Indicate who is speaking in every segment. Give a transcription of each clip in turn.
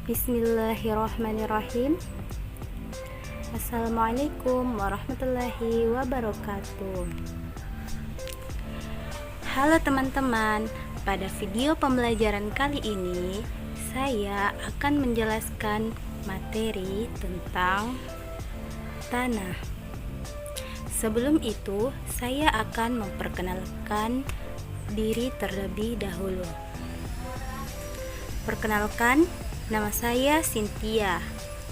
Speaker 1: Bismillahirrahmanirrahim. Assalamualaikum warahmatullahi wabarakatuh. Halo teman-teman, pada video pembelajaran kali ini saya akan menjelaskan materi tentang tanah. Sebelum itu, saya akan memperkenalkan diri terlebih dahulu. Perkenalkan, nama saya Cynthia,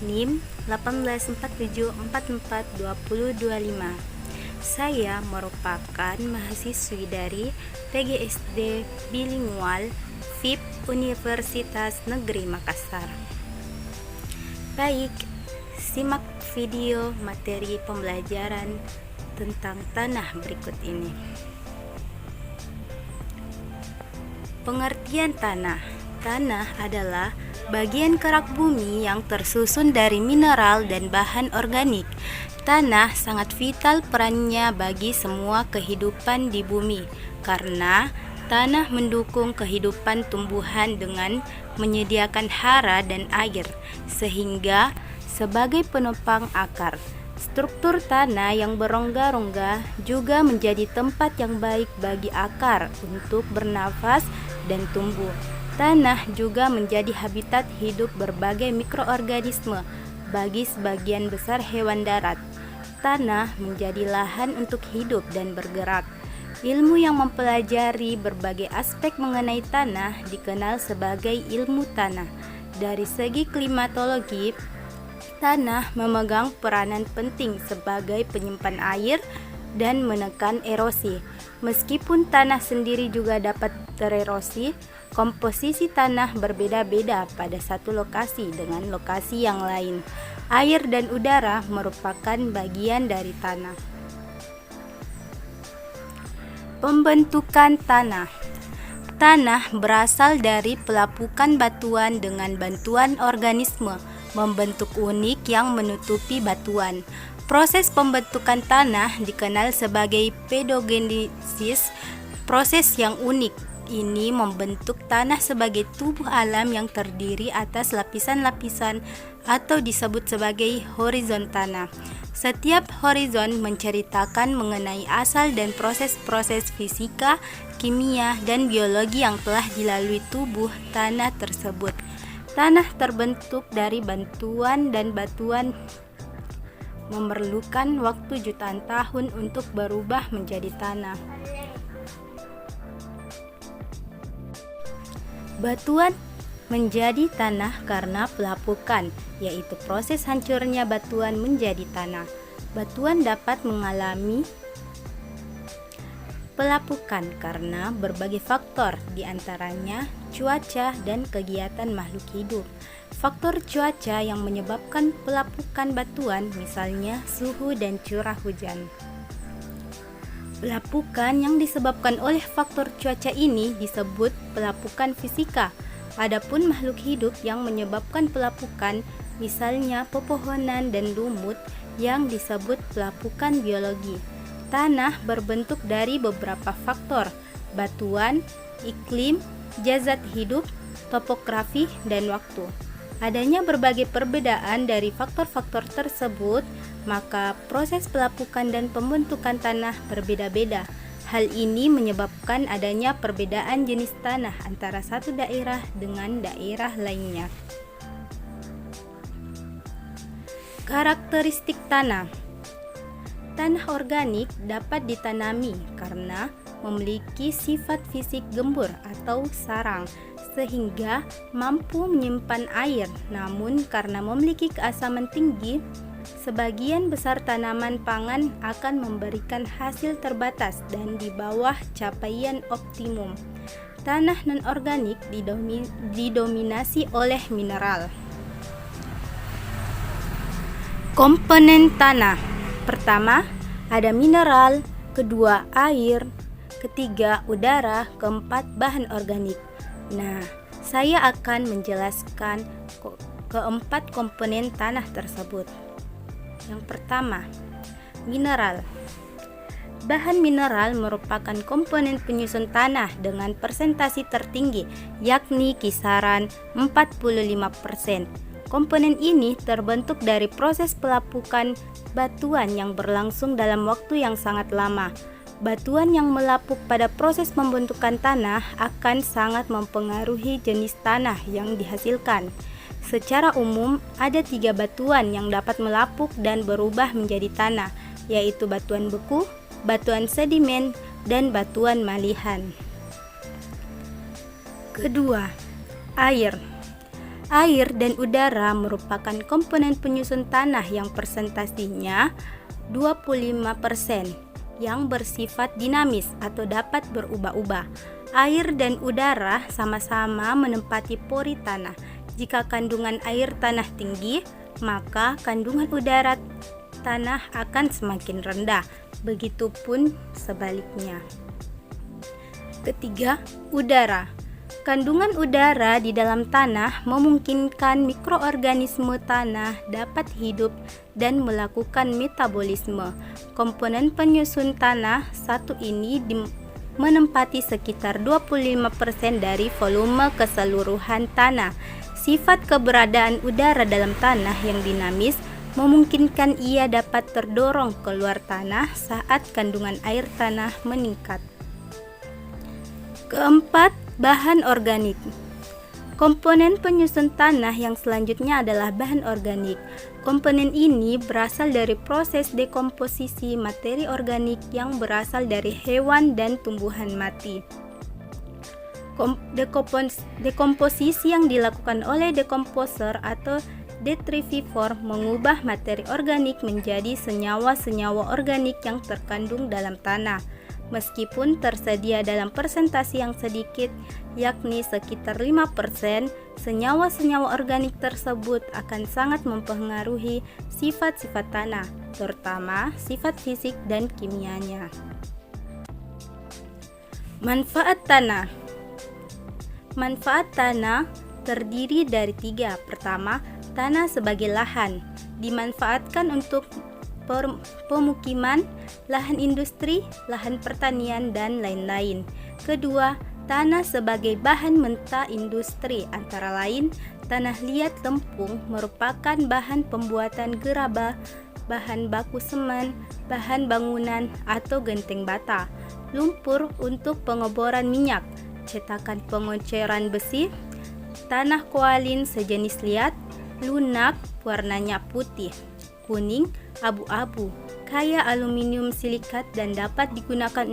Speaker 1: NIM 1847442025. Saya merupakan mahasiswi dari PGSD Bilingual FIP Universitas Negeri Makassar. Baik, simak video materi pembelajaran tentang tanah berikut ini. Pengertian tanah. Tanah adalah bagian kerak bumi yang tersusun dari mineral dan bahan organik. Tanah sangat vital perannya bagi semua kehidupan di bumi, karena tanah mendukung kehidupan tumbuhan dengan menyediakan hara dan air, sehingga sebagai penopang akar. Struktur tanah yang berongga-rongga juga menjadi tempat yang baik bagi akar untuk bernafas dan tumbuh. Tanah juga menjadi habitat hidup berbagai mikroorganisme bagi sebagian besar hewan darat. Tanah menjadi lahan untuk hidup dan bergerak. Ilmu yang mempelajari berbagai aspek mengenai tanah dikenal sebagai ilmu tanah. Dari segi klimatologi, tanah memegang peranan penting sebagai penyimpan air dan menekan erosi. Meskipun tanah sendiri juga dapat tererosi, komposisi tanah berbeda-beda pada satu lokasi dengan lokasi yang lain. Air dan udara merupakan bagian dari tanah. Pembentukan tanah. Tanah berasal dari pelapukan batuan dengan bantuan organisme membentuk unik yang menutupi batuan. Proses pembentukan tanah dikenal sebagai pedogenesis. Proses yang unik ini membentuk tanah sebagai tubuh alam yang terdiri atas lapisan-lapisan atau disebut sebagai horizon tanah. Setiap horizon menceritakan mengenai asal dan proses-proses fisika, kimia, dan biologi yang telah dilalui tubuh tanah tersebut. Tanah terbentuk dari batuan dan batuan memerlukan waktu jutaan tahun untuk berubah menjadi tanah. Batuan menjadi tanah karena pelapukan, yaitu proses hancurnya batuan menjadi tanah. Batuan dapat mengalami pelapukan karena berbagai faktor, diantaranya cuaca dan kegiatan makhluk hidup. Faktor cuaca yang menyebabkan pelapukan batuan, misalnya suhu dan curah hujan. Pelapukan yang disebabkan oleh faktor cuaca ini disebut pelapukan fisika. Adapun makhluk hidup yang menyebabkan pelapukan, misalnya pepohonan dan lumut, yang disebut pelapukan biologi. Tanah berbentuk dari beberapa faktor: batuan, iklim, zat hidup, topografi, dan waktu. Adanya berbagai perbedaan dari faktor-faktor tersebut, maka proses pelapukan dan pembentukan tanah berbeda-beda. Hal ini menyebabkan adanya perbedaan jenis tanah antara satu daerah dengan daerah lainnya. Karakteristik tanah. Tanah organik dapat ditanami karena memiliki sifat fisik gembur atau sarang, sehingga mampu menyimpan air. Namun karena memiliki keasaman tinggi, sebagian besar tanaman pangan akan memberikan hasil terbatas dan di bawah capaian optimum. Tanah non-organik didominasi oleh mineral. Komponen tanah. Pertama, ada mineral, kedua air, ketiga udara, keempat bahan organik. Nah, saya akan menjelaskan keempat komponen tanah tersebut. Yang pertama, mineral. Bahan mineral merupakan komponen penyusun tanah dengan persentase tertinggi, yakni kisaran 45%. Komponen ini terbentuk dari proses pelapukan batuan yang berlangsung dalam waktu yang sangat lama. Batuan yang melapuk pada proses pembentukan tanah akan sangat mempengaruhi jenis tanah yang dihasilkan. Secara umum, ada 3 batuan yang dapat melapuk dan berubah menjadi tanah, yaitu batuan beku, batuan sedimen, dan batuan malihan. Kedua, air. Air dan udara merupakan komponen penyusun tanah yang persentasenya 25%, yang bersifat dinamis atau dapat berubah-ubah. Air dan udara sama-sama menempati pori tanah. Jika kandungan air tanah tinggi, maka kandungan udara tanah akan semakin rendah. Begitupun sebaliknya. Ketiga, udara. Kandungan udara di dalam tanah memungkinkan mikroorganisme tanah dapat hidup dan melakukan metabolisme. Komponen penyusun tanah satu ini menempati sekitar 25% dari volume keseluruhan tanah. Sifat keberadaan udara dalam tanah yang dinamis memungkinkan ia dapat terdorong keluar tanah saat kandungan air tanah meningkat. Keempat, bahan organik. Komponen penyusun tanah yang selanjutnya adalah bahan organik. Komponen ini berasal dari proses dekomposisi materi organik yang berasal dari hewan dan tumbuhan mati. Dekomposisi yang dilakukan oleh dekomposer atau detrivivor mengubah materi organik menjadi senyawa-senyawa organik yang terkandung dalam tanah. Meskipun tersedia dalam persentase yang sedikit, yakni sekitar 5%, senyawa-senyawa organik tersebut akan sangat mempengaruhi sifat-sifat tanah, terutama sifat fisik dan kimianya. Manfaat tanah. Manfaat tanah terdiri dari 3. Pertama, tanah sebagai lahan dimanfaatkan untuk pemukiman, lahan industri, lahan pertanian, dan lain-lain. Kedua, tanah sebagai bahan mentah industri, antara lain tanah liat lempung merupakan bahan pembuatan gerabah, bahan baku semen, bahan bangunan atau genteng bata. Lumpur untuk pengeboran minyak, cetakan pengoceran besi, tanah koalin sejenis liat, lunak warnanya putih, kuning, abu-abu, kaya aluminium silikat dan dapat digunakan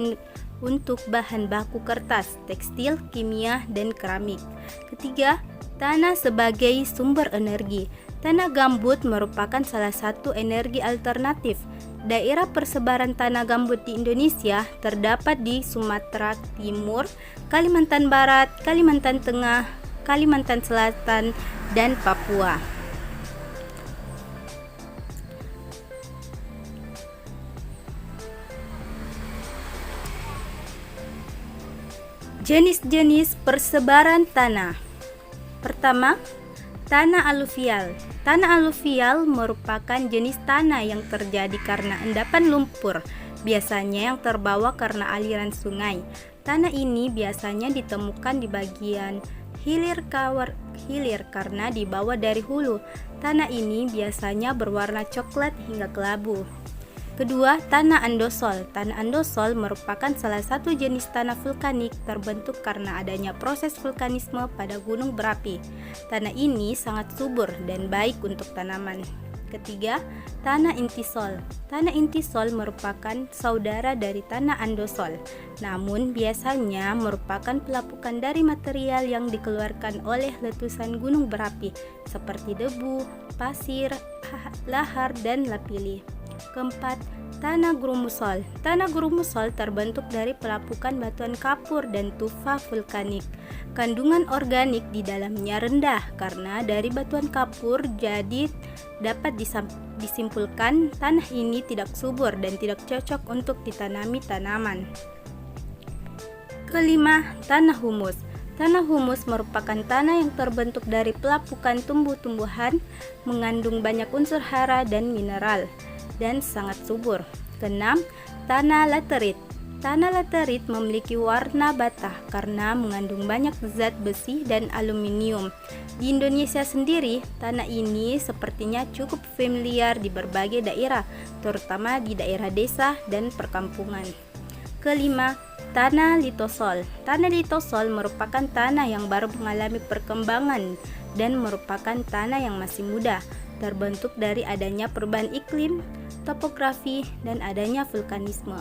Speaker 1: untuk bahan baku kertas, tekstil, kimia, dan keramik. Ketiga, tanah sebagai sumber energi. Tanah gambut merupakan salah satu energi alternatif. Daerah persebaran tanah gambut di Indonesia terdapat di Sumatera Timur, Kalimantan Barat, Kalimantan Tengah, Kalimantan Selatan, dan Papua. Jenis-jenis persebaran tanah. Pertama, tanah aluvial. Tanah aluvial merupakan jenis tanah yang terjadi karena endapan lumpur, biasanya yang terbawa karena aliran sungai. Tanah ini biasanya ditemukan di bagian hilir karena dibawa dari hulu. Tanah ini biasanya berwarna coklat hingga kelabu. Kedua, tanah andosol. Tanah andosol merupakan salah satu jenis tanah vulkanik terbentuk karena adanya proses vulkanisme pada gunung berapi. Tanah ini sangat subur dan baik untuk tanaman. Ketiga, tanah intisol. Tanah intisol merupakan saudara dari tanah andosol, namun biasanya merupakan pelapukan dari material yang dikeluarkan oleh letusan gunung berapi seperti debu, pasir, lahar, dan lapilli. Keempat, tanah grumusol. Tanah grumusol terbentuk dari pelapukan batuan kapur dan tufa vulkanik. Kandungan organik di dalamnya rendah karena dari batuan kapur, jadi dapat disimpulkan tanah ini tidak subur dan tidak cocok untuk ditanami tanaman. Kelima, tanah humus. Tanah humus merupakan tanah yang terbentuk dari pelapukan tumbuh-tumbuhan, mengandung banyak unsur hara dan mineral, dan sangat subur. Keenam, Tanah laterit. Tanah laterit memiliki warna bata karena mengandung banyak zat besi dan aluminium. Di Indonesia sendiri, tanah ini sepertinya cukup familiar di berbagai daerah, terutama di daerah desa dan perkampungan. Kelima, tanah litosol. Tanah litosol merupakan tanah yang baru mengalami perkembangan dan merupakan tanah yang masih muda, terbentuk dari adanya perubahan iklim, topografi, dan adanya vulkanisme.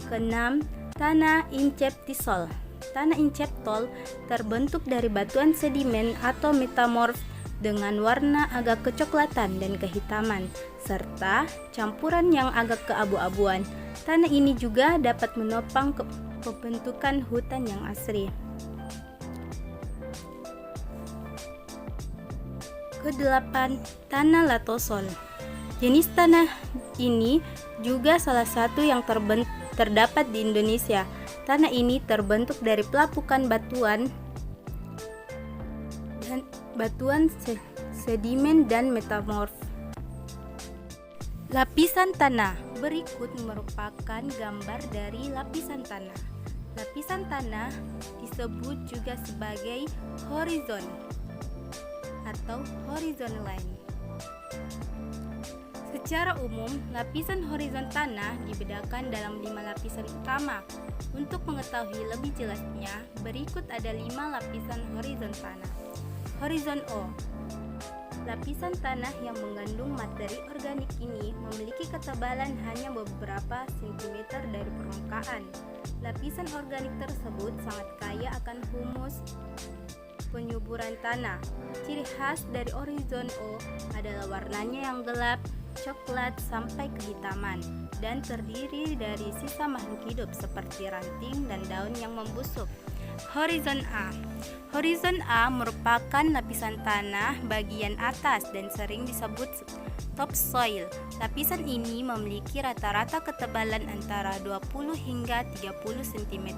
Speaker 1: Keenam, tanah inceptisol. Tanah inceptol terbentuk dari batuan sedimen atau metamorf dengan warna agak kecoklatan dan kehitaman, serta campuran yang agak keabu-abuan. Tanah ini juga dapat menopang pembentukan hutan yang asri. Kedelapan, tanah latosol. Jenis tanah ini juga salah satu yang terdapat di Indonesia. Tanah ini terbentuk dari pelapukan batuan sedimen dan metamorf. Lapisan tanah. Berikut merupakan gambar dari lapisan tanah. Lapisan tanah disebut juga sebagai horizon atau horizon line. Secara umum, lapisan horizon tanah dibedakan dalam 5 lapisan utama. Untuk mengetahui lebih jelasnya, berikut ada 5 lapisan horizon tanah. Horizon O. Lapisan tanah yang mengandung materi organik ini memiliki ketebalan hanya beberapa sentimeter dari permukaan. Lapisan organik tersebut sangat kaya akan humus penyuburan tanah. Ciri khas dari horizon O adalah warnanya yang gelap, coklat sampai kehitaman, dan terdiri dari sisa makhluk hidup seperti ranting dan daun yang membusuk. Horizon A. Horizon A merupakan lapisan tanah bagian atas dan sering disebut topsoil. Lapisan ini memiliki rata-rata ketebalan antara 20 hingga 30 cm.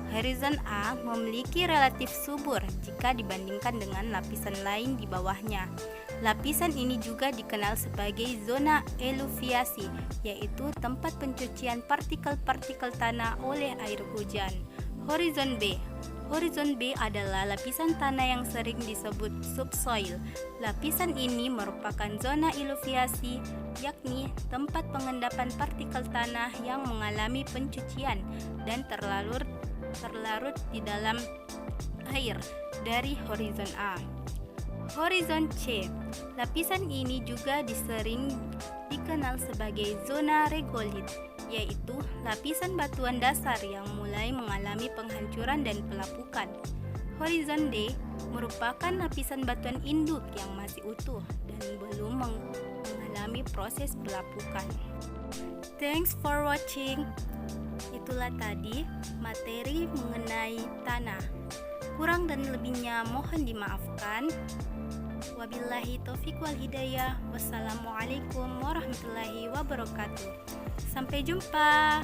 Speaker 1: Horizon A memiliki relatif subur jika dibandingkan dengan lapisan lain di bawahnya. Lapisan ini juga dikenal sebagai zona eluviasi, yaitu tempat pencucian partikel-partikel tanah oleh air hujan. Horizon B. Horizon B adalah lapisan tanah yang sering disebut subsoil. Lapisan ini merupakan zona eluviasi, yakni tempat pengendapan partikel tanah yang mengalami pencucian dan terlarut di dalam air dari horizon A. Horizon C. Lapisan ini juga sering dikenal sebagai zona regolit, yaitu lapisan batuan dasar yang mulai mengalami penghancuran dan pelapukan. Horizon D merupakan lapisan batuan induk yang masih utuh dan belum mengalami proses pelapukan. Thanks for watching. Itulah tadi materi mengenai tanah. Kurang dan lebihnya mohon dimaafkan. Wabillahi taufiq wal hidayah. Wassalamualaikum warahmatullahi wabarakatuh. Sampai jumpa.